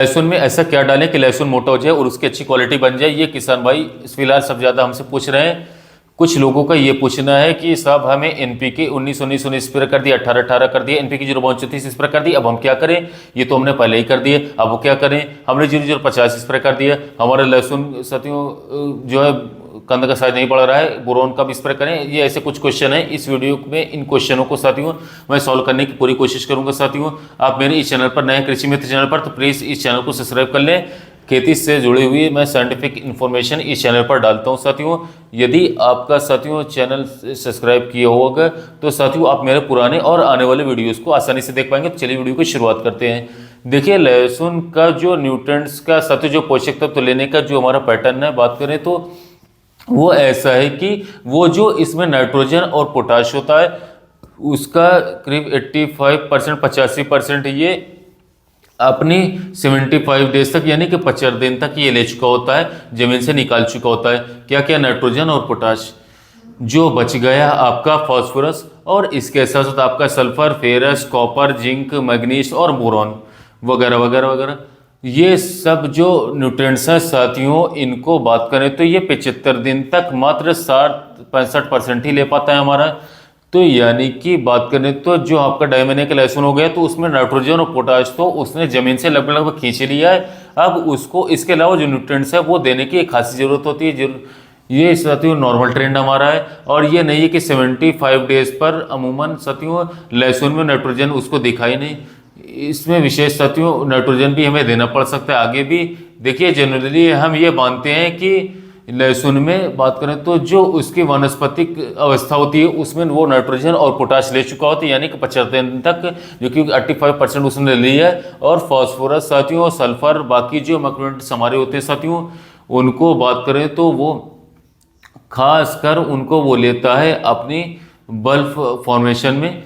लहसुन में ऐसा क्या डालें कि लहसुन मोटा हो जाए और उसकी अच्छी क्वालिटी बन जाए, ये किसान भाई फिलहाल सब ज़्यादा हमसे पूछ रहे हैं। कुछ लोगों का ये पूछना है कि साहब हमें एनपीके 19 स्प्रे कर दिया, 18 कर दिया, एनपीके 0 स्प्रे कर दिया, अब हम क्या करें? ये तो हमने पहले ही कर दिए, अब वो क्या करें? हमने 0 स्प्रे कर दिया, हमारा लहसुन साथियों जो है कंद का साइज नहीं बढ़ रहा है, बोरोन कब स्प्रे करें? ये ऐसे कुछ क्वेश्चन है। इस वीडियो में इन क्वेश्चनों को साथियों मैं सॉल्व करने की पूरी कोशिश करूंगा। साथियों आप मेरे इस चैनल पर नए कृषि मित्र चैनल पर, तो प्लीज़ इस चैनल को सब्सक्राइब कर लें। खेती से जुड़ी हुई मैं साइंटिफिक इन्फॉर्मेशन इस चैनल पर डालता हूं साथियों। यदि आपका साथियों चैनल सब्सक्राइब किया होगा तो साथियों आप मेरे पुराने और आने वाले वीडियोस को आसानी से देख पाएंगे। तो चलिए वीडियो की शुरुआत करते हैं। देखिए लहसुन का जो न्यूट्रिएंट्स का साथियों जो पोषक तत्व लेने का जो हमारा पैटर्न है, बात करें तो वो ऐसा है कि वो जो इसमें नाइट्रोजन और पोटाश होता है उसका करीब 85% 85% ये अपनी 75 डेज तक यानी कि 75 दिन तक ये ले चुका होता है, जमीन से निकाल चुका होता है। क्या क्या? नाइट्रोजन और पोटाश। जो बच गया आपका फास्फोरस और इसके साथ साथ आपका sulphur, ferrous, copper, zinc, manganese और बोरॉन वगैरह वगैरह वगैरह, ये सब जो न्यूट्रिएंट्स हैं साथियों, इनको बात करें तो ये 75 दिन तक मात्र 60-65% ही ले पाता है हमारा। तो यानी कि बात करें तो जो आपका 2.5 महीने का लहसुन हो गया तो उसमें नाइट्रोजन और पोटाश तो उसने जमीन से लगभग लगभग खींच लिया है। अब उसको इसके अलावा जो न्यूट्रिएंट्स है वो देने की एक खासी जरूरत होती है। ये साथियों नॉर्मल ट्रेंड हमारा है, और ये नहीं है कि 75 डेज पर अमूमन साथियों लहसुन में नाइट्रोजन उसको दिखाई नहीं। इसमें विशेष साथियों नाइट्रोजन भी हमें देना पड़ सकता है आगे भी। देखिए जनरली हम ये मानते हैं कि लहसुन में बात करें तो जो उसकी वानस्पतिक अवस्था होती है उसमें वो नाइट्रोजन और पोटाश ले चुका होता है, यानी कि 75 दिन तक, जो कि 85% उसने ले लिया है। और फास्फोरस साथियों, सल्फर, बाकी जो मैक्रोन्यूट्रिएंट्स हमारे होते हैं साथियों, उनको बात करें तो वो खासकर उनको वो लेता है अपनी बल्ब फॉर्मेशन में,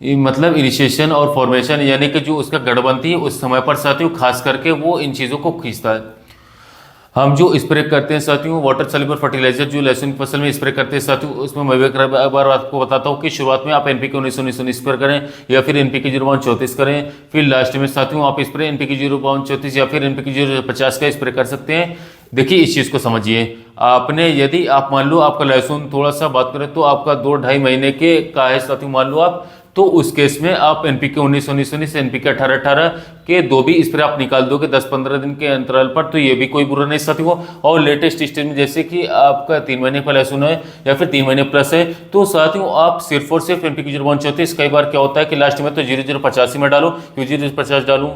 मतलब इनिशिएशन और फॉर्मेशन, यानी कि जो उसका गढ़ बनती है उस समय पर साथियों खास करके वो इन चीज़ों को खींचता है। हम जो स्प्रे करते हैं साथियों वाटर सॉल्युबल फर्टिलाइजर जो लहसुन की फसल में स्प्रे करते हैं साथियों, उसमें मैं एक बार आपको बताता हूँ कि शुरुआत में आप एनपीके 19 स्प्रे करें या फिर एनपीके 0 करें, फिर लास्ट में साथियों आप स्प्रे एनपीके 0 या फिर एनपीके 0 का स्प्रे कर सकते हैं। देखिए इस चीज़ को समझिए, आपने यदि आप मान लो आपका लहसुन थोड़ा सा बात करें तो आपका 2-2.5 महीने के का है साथियों मान लो आप, तो उस केस में आप एनपीके 19 एनपीके 18 के 2 भी स्प्रे आप निकाल दोगे 10-15 दिन के अंतराल पर, तो ये भी कोई बुरा नहीं साथियों। और लेटेस्ट स्टेज में जैसे कि आपका 3 महीने का लहसुन है या फिर 3 महीने प्लस है, तो साथियों आप सिर्फ और सिर्फ एनपीके 0 कई बार क्या होता है कि लास्ट में तो 0 में डालो, क्यों 0 डालूं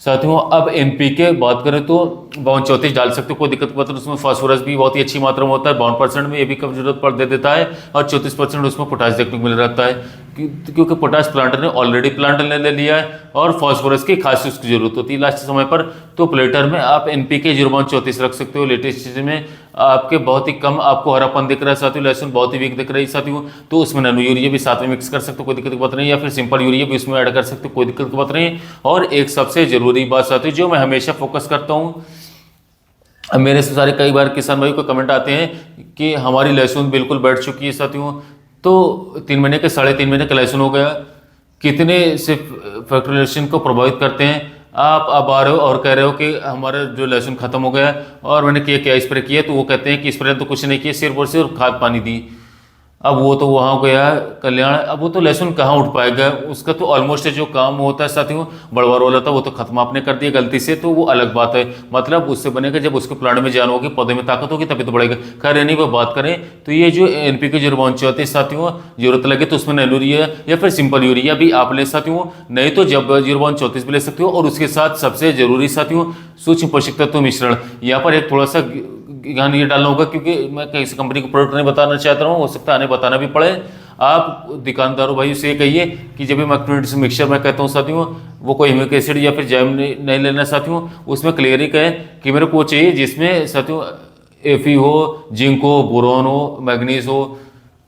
साथियों। अब एनपीके बात करें तो 52 डाल सकते हो, कोई दिक्कत नहीं। उसमें फास्फोरस भी बहुत ही अच्छी मात्रा में होता है, 52% में ये भी कम जरूरत पड़ दे देता है, और 34% उसमें पोटाश देखने को मिल रहता है, क्योंकि पोटाश प्लांटर ने ऑलरेडी प्लांटर ने ले लिया है और फास्फोरस की खास उसकी जरूरत होती है लास्ट समय पर। तो प्लेटर में आप एनपीके 0 रख सकते हो। लेटेस्ट चीज में आपके बहुत ही कम आपको हरापन दिख रहा है साथियों, लहसुन बहुत ही वीक दिख रही है साथियों, तो उसमें नैनो यूरिया भी साथ में मिक्स कर सकते हो, कोई दिक्कत की बात नहीं, या फिर सिंपल यूरिया भी उसमें ऐड कर सकते हो, कोई दिक्कत की बात नहीं। और एक सबसे जरूरी बात साथियों जो मैं हमेशा फोकस करता हूँ, मेरे से सारे कई बार किसान भाई को कमेंट आते हैं कि हमारी लहसुन बिल्कुल बैठ चुकी है साथियों, तो 3 महीने के 3.5 महीने का लहसुन हो गया, कितने से फर्टिलाइजेशन को प्रभावित करते हैं। आप अब आ रहे हो और कह रहे हो कि हमारा जो लहसुन खत्म हो गया और मैंने क्या स्प्रे किया, तो वो कहते हैं कि स्प्रे तो कुछ नहीं किया, सिर्फ और सिर्फ खाद पानी दी। अब वो तो वहाँ गया कल्याण, अब वो तो लहसुन कहाँ उठ पाएगा, उसका तो ऑलमोस्ट जो काम होता है साथियों बड़वार वाला था वो तो खत्म आपने कर दिया गलती से, तो वो अलग बात है। मतलब उससे बनेगा जब उसके प्लांट में जान होगी, पौधे में ताकत होगी, तभी तो बढ़ेगा। खैर यानी वो बात करें तो ये जो एनपीके 0 साथियों जरूरत लगे तो उसमें नैनो यूरिया या फिर सिंपल यूरिया भी आप ले साथियों, नहीं तो जब 0 भी ले सकते हो। और उसके साथ सबसे जरूरी साथियों सूक्ष्म पोषक तत्व मिश्रण, यहाँ पर एक थोड़ा सा ज्ञान ये डालना होगा, क्योंकि मैं किसी कंपनी को प्रोडक्ट नहीं बताना चाहता हूँ, हो सकता है आने बताना भी पड़े। आप दुकानदारों भाई से कहिए कि जब भी मैक्रोन्यूट्रिएंट्स मिक्सचर मैं कहता हूँ साथियों, वो कोई ह्यूमिक एसिड या फिर जैम नहीं लेना साथियों, उसमें क्लियरिक है कि मेरे को चाहिए जिसमें साथियों एफी हो, जिंक हो, बोरोन हो, मैग्नीज हो,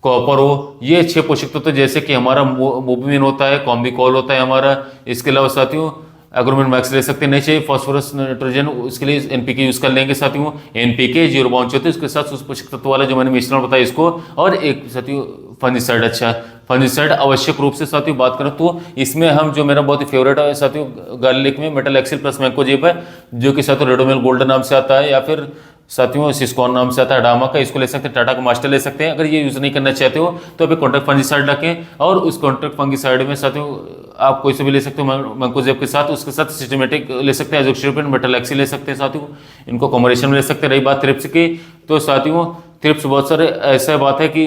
कॉपर हो, ये 6 पोषक तत्व, जैसे कि हमारा मोबिमिन होता है, कॉम्बिकॉल होता है हमारा। इसके अलावा साथियों एग्रोमिन मैक्स ले सकते हैं, नहीं चाहिए फॉस्फोरस नाइट्रोजन, उसके लिए एनपीके यूज कर लेंगे साथियों। एनपीके 0 उसके साथ पोषक तत्व वाला जो मैंने मिश्रण बताया इसको, और एक साथियों फंगिसाइड अच्छा फंगिसाइड आवश्यक रूप से साथियों बात करें तो इसमें हम जो मेरा बहुत ही फेवरेट है साथियों गार्लिक में मेटलैक्सिल प्लस मैंकोजेब है, जो कि साथियों रेडोमिल गोल्ड नाम से आता है, या फिर साथियों सिस्कॉन नाम से आता है डामा का, इसको ले सकते हैं, टाटा का मास्टर ले सकते हैं। अगर ये यूज नहीं करना चाहते हो तो अभी कॉन्ट्रैक्ट फंगिसाइड रखें, और उस कॉन्ट्रैक्ट फंगिसाइड में साथियों आप कोई से भी ले सकते हो मैंकोजेब के साथ, उसके साथ सिस्टमेटिक ले सकते हैं, एजोक्सिप्रिन मेटलैक्सिल ले सकते हैं साथियों, इनको कॉम्बिनेशन में ले सकते हैं। रही बात थ्रिप्स की, तो साथियों थ्रिप्स बहुत सारे ऐसा बात है कि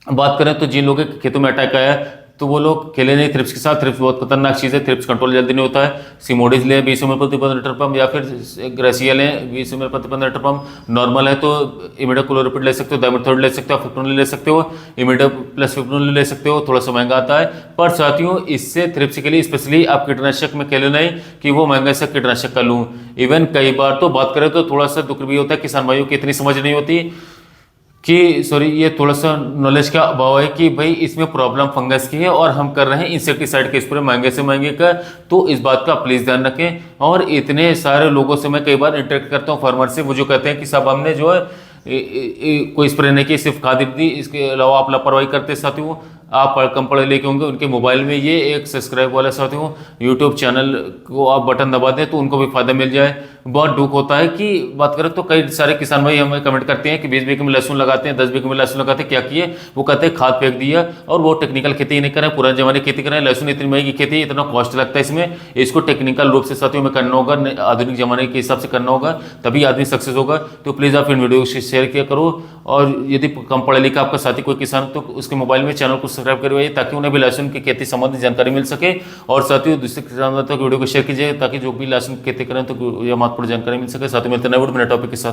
बात करें तो जिन लोगों के खेतों में अटैक आया है तो वो लोग खेले नहीं थ्रिप्स के साथ। थ्रिप्स बहुत खतरनाक चीज़ है, थ्रिप्स कंट्रोल जल्दी नहीं होता है। सिमोडिस लें 20 ml प्रति 15 लीटर पंप, या फिर ग्रेसिया लें 20 ml प्रति 15 लीटर पंप। नॉर्मल है तो इमिडाक्लोप्रिड ले सकते हो, डाइमेथोड ले सकते हो, फिप्रोनिल ले सकते हो, इमिडा प्लस फिप्रोनिल ले सकते हो, थोड़ा सा महंगा आता है। पर साथियों इससे थ्रिप्स के लिए स्पेशली आप कीटनाशक में खेले नहीं कि वो महंगा सा कीटनाशक का लूँ। इवन कई बार तो बात करें तो थोड़ा सा दुख भी होता है, किसान भाइयों की इतनी समझ नहीं होती कि सॉरी ये थोड़ा सा नॉलेज का अभाव है कि भाई इसमें प्रॉब्लम फंगस की है और हम कर रहे हैं इंसेक्टिसाइड के स्प्रे महंगे से महंगे का। तो इस बात का प्लीज़ ध्यान रखें। और इतने सारे लोगों से मैं कई बार इंटरेक्ट करता हूँ फार्मर से, वो जो कहते हैं कि साहब हमने जो है कोई स्प्रे नहीं की, सिर्फ खाद दी, इसके अलावा आप लापरवाही करते साथियों। आप कम पढ़े लिखे होंगे, उनके मोबाइल में ये एक सब्सक्राइब वाला साथियों यूट्यूब चैनल को आप बटन दबा दें तो उनको भी फायदा मिल जाए। बहुत दुख होता है कि बात करें तो कई सारे किसान भाई हमें कमेंट करते हैं कि 20 बीघे में लहसुन लगाते हैं, 10 बीघे में लहसुन लगाते हैं, क्या किए? वो कहते हैं खाद फेंक दिया, और वो टेक्निकल खेती नहीं करें, पुराने जमाने की खेती करें। लहसुन इतनी महंगी खेती, इतना कॉस्ट लगता है इसमें, इसको टेक्निकल रूप से साथियों में करना होगा, आधुनिक जमाने के हिसाब से करना होगा, तभी आदमी सक्सेस होगा। तो प्लीज़ आप इन वीडियो को शेयर किया करो, और यदि कम पढ़े लिखा आपका साथी कोई किसान तो उसके मोबाइल में चैनल को सब्सक्राइब करवाइए, ताकि उन्हें भी लहसुन की खेती संबंधी जानकारी मिल सके। और साथियों दूसरे किसान तक वीडियो को शेयर कीजिए, ताकि जो भी लहसुन की खेती करें तो यह महत्वपूर्ण जानकारी मिल सके। साथियों मिलते हैं नए वीडियो में नए टॉपिक के साथ।